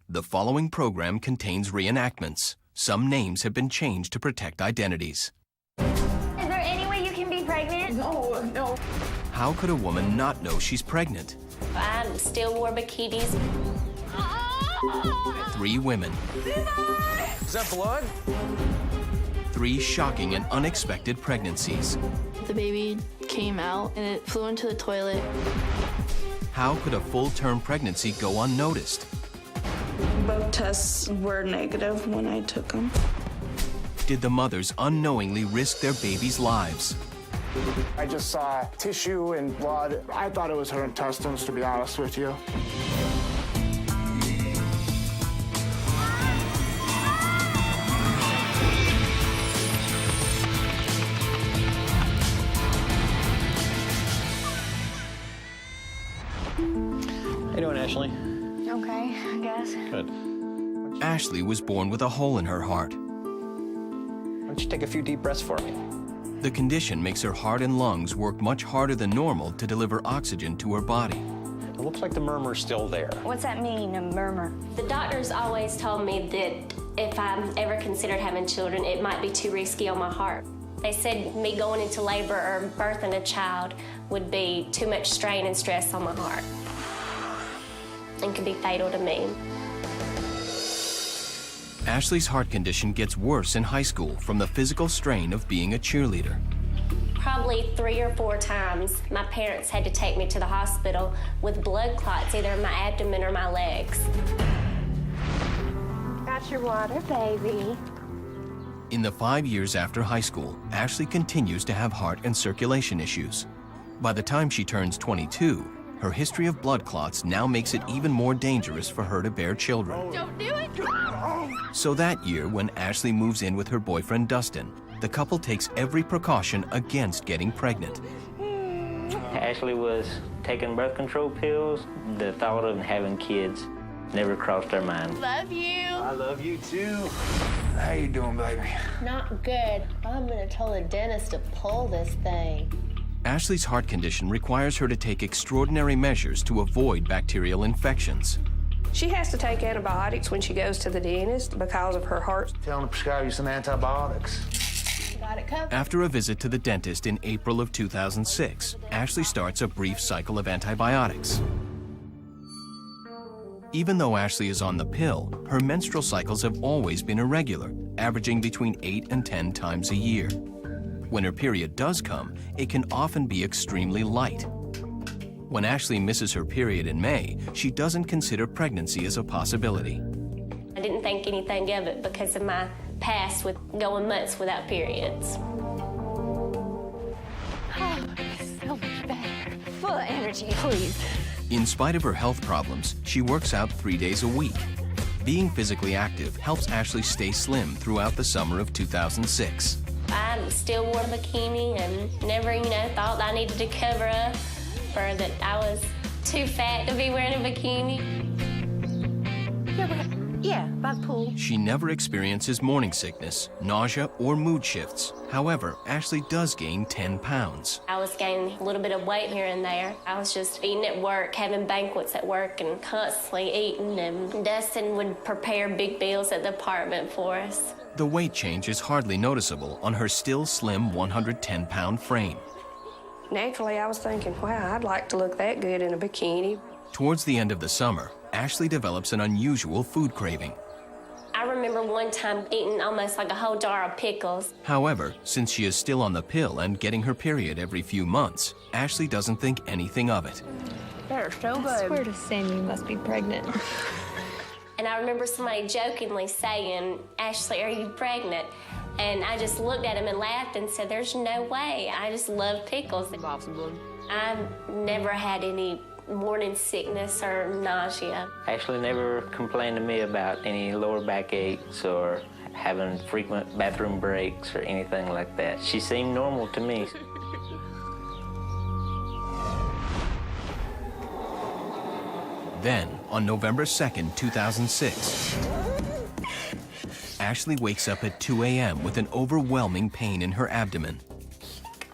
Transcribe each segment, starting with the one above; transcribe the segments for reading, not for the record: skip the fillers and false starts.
The following program contains reenactments. Some names have been changed to protect identities. Is there any way you can be pregnant? No. How could a woman not know she's pregnant? I still wore bikinis. 3 women. Is that blood? 3 shocking and unexpected pregnancies. The baby came out and it flew into the toilet. How could a full-term pregnancy go unnoticed? Both tests were negative when I took them. Did the mothers unknowingly risk their babies' lives? I just saw tissue and blood. I thought it was her intestines, to be honest with you. How you doing, Ashley? Okay, I guess. Good. Ashley was born with a hole in her heart. Why don't you take a few deep breaths for me? The condition makes her heart and lungs work much harder than normal to deliver oxygen to her body. It looks like the murmur's still there. What's that mean, a murmur? The doctors always told me that if I'm ever considered having children, it might be too risky on my heart. They said me going into labor or birthing a child would be too much strain and stress on my heart and could be fatal to me. Ashley's heart condition gets worse in high school from the physical strain of being a cheerleader. Probably 3 or 4 times, my parents had to take me to the hospital with blood clots either in my abdomen or my legs. Got your water, baby. In the 5 years after high school, Ashley continues to have heart and circulation issues. By the time she turns 22, her history of blood clots now makes it even more dangerous for her to bear children. Don't do it! So that year, when Ashley moves in with her boyfriend Dustin, the couple takes every precaution against getting pregnant. Ashley was taking birth control pills. The thought of having kids never crossed her mind. Love you. I love you too. How you doing, baby? Not good. I'm gonna tell the dentist to pull this thing. Ashley's heart condition requires her to take extraordinary measures to avoid bacterial infections. She has to take antibiotics when she goes to the dentist because of her heart. Tell them to prescribe you some antibiotics. Got it covered. After a visit to the dentist in April of 2006, Ashley starts a brief cycle of antibiotics. Even though Ashley is on the pill, her menstrual cycles have always been irregular, averaging between 8 and 10 times a year. When her period does come, it can often be extremely light. When Ashley misses her period in May, she doesn't consider pregnancy as a possibility. I didn't think anything of it because of my past with going months without periods. Oh, so much better. Full of energy, please. In spite of her health problems, she works out 3 days a week. Being physically active helps Ashley stay slim throughout the summer of 2006. I still wore a bikini and never, thought I needed to cover up or that I was too fat to be wearing a bikini. Yeah, by the pool. She never experiences morning sickness, nausea, or mood shifts. However, Ashley does gain 10 pounds. I was gaining a little bit of weight here and there. I was just eating at work, having banquets at work, and constantly eating. And Dustin would prepare big meals at the apartment for us. The weight change is hardly noticeable on her still slim 110-pound frame. Naturally, I was thinking, wow, I'd like to look that good in a bikini. Towards the end of the summer, Ashley develops an unusual food craving. I remember one time eating almost like a whole jar of pickles. However, since she is still on the pill and getting her period every few months, Ashley doesn't think anything of it. They're so good. I swear to sin, you must be pregnant. And I remember somebody jokingly saying, "Ashley, are you pregnant?" And I just looked at him and laughed and said, "There's no way. I just love pickles." I've never had any morning sickness or nausea. Ashley never complained to me about any lower back aches or having frequent bathroom breaks or anything like that. She seemed normal to me. Then, on November 2nd, 2006, Ashley wakes up at 2 a.m. with an overwhelming pain in her abdomen.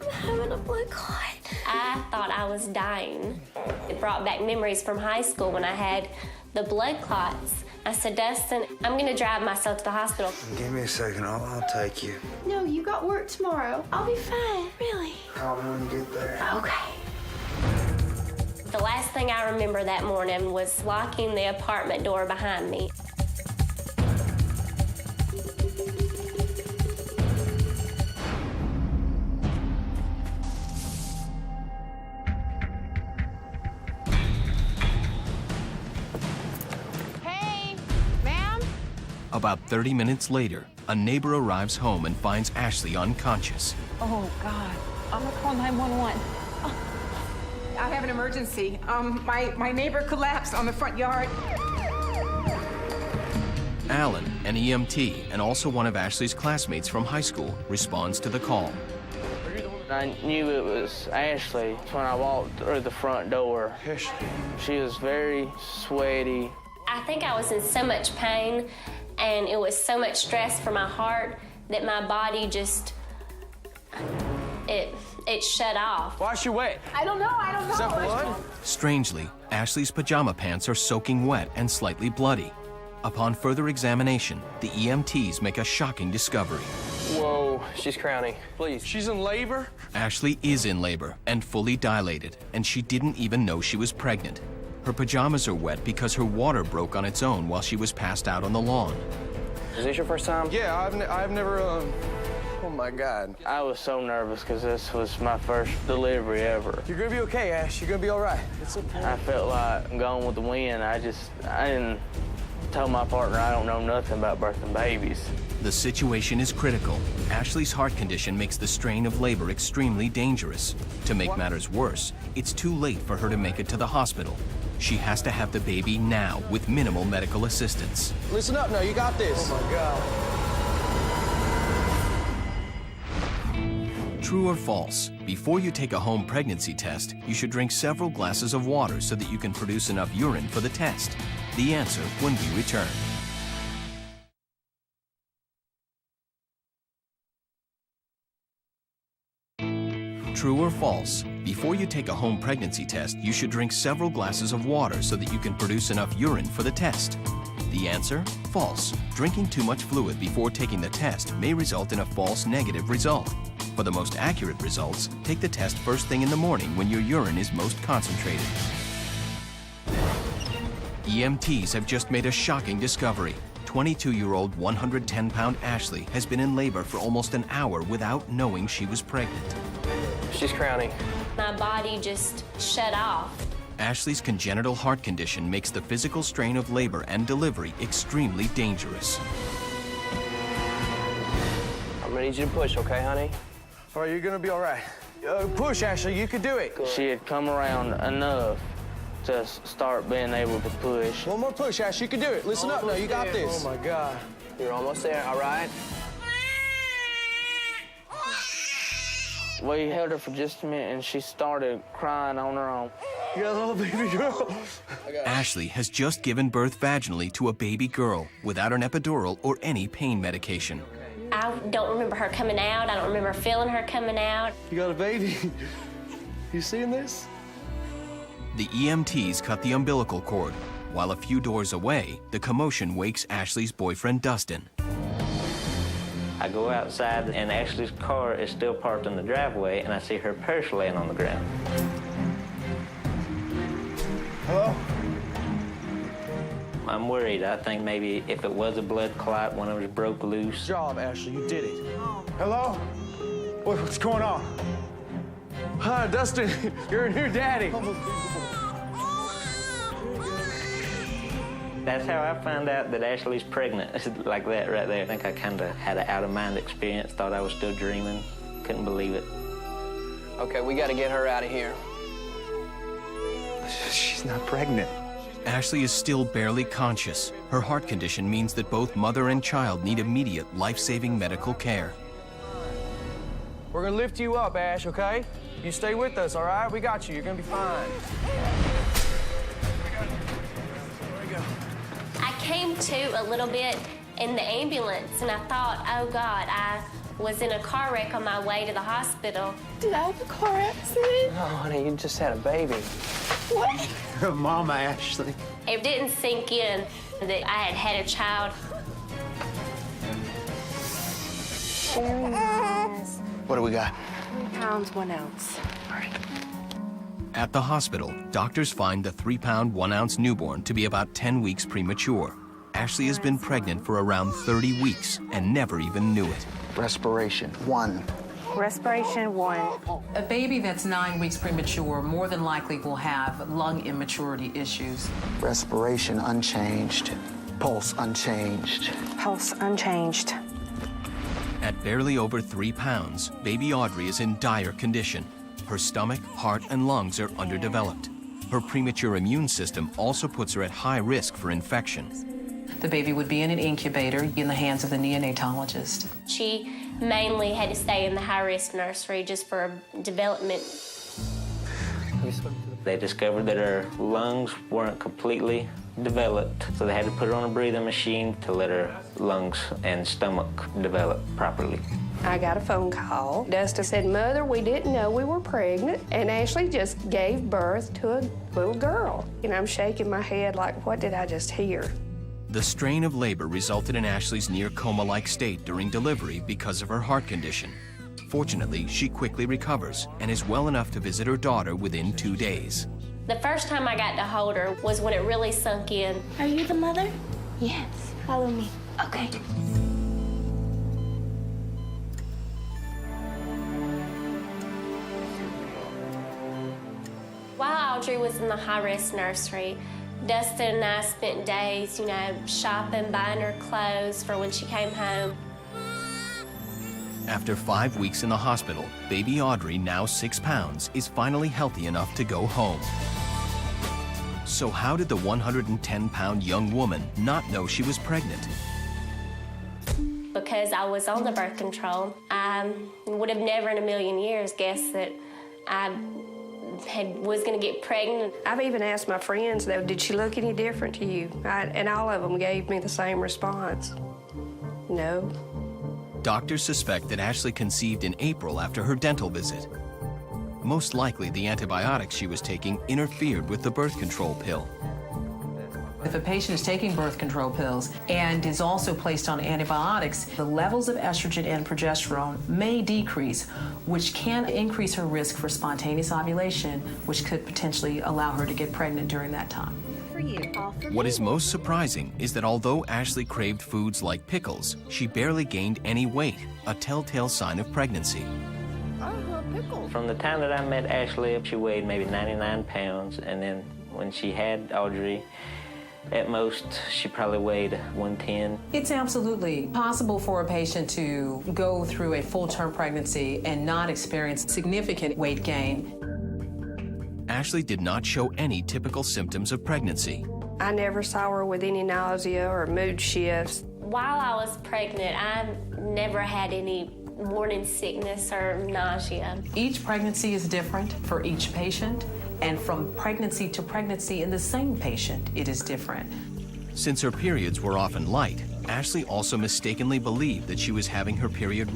I'm having a blood clot. I thought I was dying. It brought back memories from high school when I had the blood clots. I said, Dustin, I'm gonna drive myself to the hospital. Give me a second, I'll take you. No, you got work tomorrow. I'll be fine, really. Call me when you get there. Okay. The last thing I remember that morning was locking the apartment door behind me. Hey, ma'am? About 30 minutes later, a neighbor arrives home and finds Ashley unconscious. Oh, God. I'm gonna call 911. I have an emergency. My neighbor collapsed on the front yard. Alan, an EMT and also one of Ashley's classmates from high school, responds to the call. I knew it was Ashley when I walked through the front door. She was very sweaty. I think I was in so much pain and it was so much stress for my heart that my body just, it shut off. Why is she wet? I don't know. Is that blood? Strangely, Ashley's pajama pants are soaking wet and slightly bloody. Upon further examination, the EMTs make a shocking discovery. Whoa, she's crowning. Please. She's in labor? Ashley is in labor and fully dilated, and she didn't even know she was pregnant. Her pajamas are wet because her water broke on its own while she was passed out on the lawn. Is this your first time? Yeah, I've never, oh my God. I was so nervous because this was my first delivery ever. You're gonna be okay, Ash. You're gonna be all right. It's okay. I felt like I'm going with the wind. I didn't tell my partner I don't know nothing about birthing babies. The situation is critical. Ashley's heart condition makes the strain of labor extremely dangerous. To make matters worse, it's too late for her to make it to the hospital. She has to have the baby now with minimal medical assistance. Listen up now, you got this. Oh my God. True or false? Before you take a home pregnancy test, you should drink several glasses of water so that you can produce enough urine for the test. The answer when we return. True or false? Before you take a home pregnancy test, you should drink several glasses of water so that you can produce enough urine for the test. The answer? False. Drinking too much fluid before taking the test may result in a false negative result. For the most accurate results, take the test first thing in the morning when your urine is most concentrated. EMTs have just made a shocking discovery. 22-year-old, 110-pound Ashley has been in labor for almost an hour without knowing she was pregnant. She's crowning. My body just shut off. Ashley's congenital heart condition makes the physical strain of labor and delivery extremely dangerous. I'm gonna need you to push, okay, honey? All right, you're gonna be all right. Push, Ashley, you can do it. She had come around enough to start being able to push. One more push, Ash, you can do it. Listen up now, you got this. Oh my God. You're almost there, all right? We held her for just a minute and she started crying on her own. You got a little baby girl. Ashley has just given birth vaginally to a baby girl without an epidural or any pain medication. I don't remember her coming out. I don't remember feeling her coming out. You got a baby. You seeing this? The EMTs cut the umbilical cord. While a few doors away, the commotion wakes Ashley's boyfriend, Dustin. I go outside and Ashley's car is still parked in the driveway and I see her purse laying on the ground. Hello? I'm worried. I think maybe if it was a blood clot, one of us broke loose. Good job, Ashley, you did it. Hello? What's going on? Hi, Dustin, you're a new daddy. That's how I found out that Ashley's pregnant, like that right there. I think I kind of had an out-of-mind experience, thought I was still dreaming, couldn't believe it. Okay, we got to get her out of here. She's not pregnant. Ashley is still barely conscious. Her heart condition means that both mother and child need immediate life-saving medical care. We're going to lift you up, Ash, okay? You stay with us, all right? We got you. You're going to be fine. I came to a little bit, in the ambulance, and I thought, oh God, I was in a car wreck on my way to the hospital. Did I have a car accident? No, honey, you just had a baby. What? Mama, Ashley. It didn't sink in that I had had a child. Very nice. What do we got? 3 pounds, 1 ounce. At the hospital, doctors find the 3-pound, 1-ounce newborn to be about 10 weeks premature. Ashley has been pregnant for around 30 weeks and never even knew it. Respiration, 1. Respiration 1. A baby that's 9 weeks premature more than likely will have lung immaturity issues. Respiration unchanged. Pulse unchanged. Pulse unchanged. At barely over 3 pounds, baby Audrey is in dire condition. Her stomach, heart, and lungs are underdeveloped. Her premature immune system also puts her at high risk for infection. The baby would be in an incubator in the hands of the neonatologist. She mainly had to stay in the high-risk nursery just for development. They discovered that her lungs weren't completely developed, so they had to put her on a breathing machine to let her lungs and stomach develop properly. I got a phone call. Dustin said, Mother, we didn't know we were pregnant, and Ashley just gave birth to a little girl. And I'm shaking my head like, what did I just hear? The strain of labor resulted in Ashley's near coma-like state during delivery because of her heart condition. Fortunately, she quickly recovers and is well enough to visit her daughter within 2 days. The first time I got to hold her was when it really sunk in. Are you the mother? Yes. Follow me. Okay. While Audrey was in the high-risk nursery, Dustin and I spent days, shopping, buying her clothes for when she came home. After 5 weeks in the hospital, baby Audrey, now 6 pounds, is finally healthy enough to go home. So how did the 110-pound young woman not know she was pregnant? Because I was on the birth control, I would have never in a million years guessed that I was going to get pregnant. I've even asked my friends, though, did she look any different to you? And all of them gave me the same response. No. Doctors suspect that Ashley conceived in April after her dental visit. Most likely, the antibiotics she was taking interfered with the birth control pill. If a patient is taking birth control pills and is also placed on antibiotics, the levels of estrogen and progesterone may decrease, which can increase her risk for spontaneous ovulation, which could potentially allow her to get pregnant during that time. What is most surprising is that although Ashley craved foods like pickles, she barely gained any weight, a telltale sign of pregnancy. From the time that I met Ashley, she weighed maybe 99 pounds, and then when she had Audrey, at most, she probably weighed 110. It's absolutely possible for a patient to go through a full-term pregnancy and not experience significant weight gain. Ashley did not show any typical symptoms of pregnancy. I never saw her with any nausea or mood shifts. While I was pregnant, I never had any morning sickness or nausea. Each pregnancy is different for each patient, and from pregnancy to pregnancy in the same patient, it is different. Since her periods were often light, Ashley also mistakenly believed that she was having her period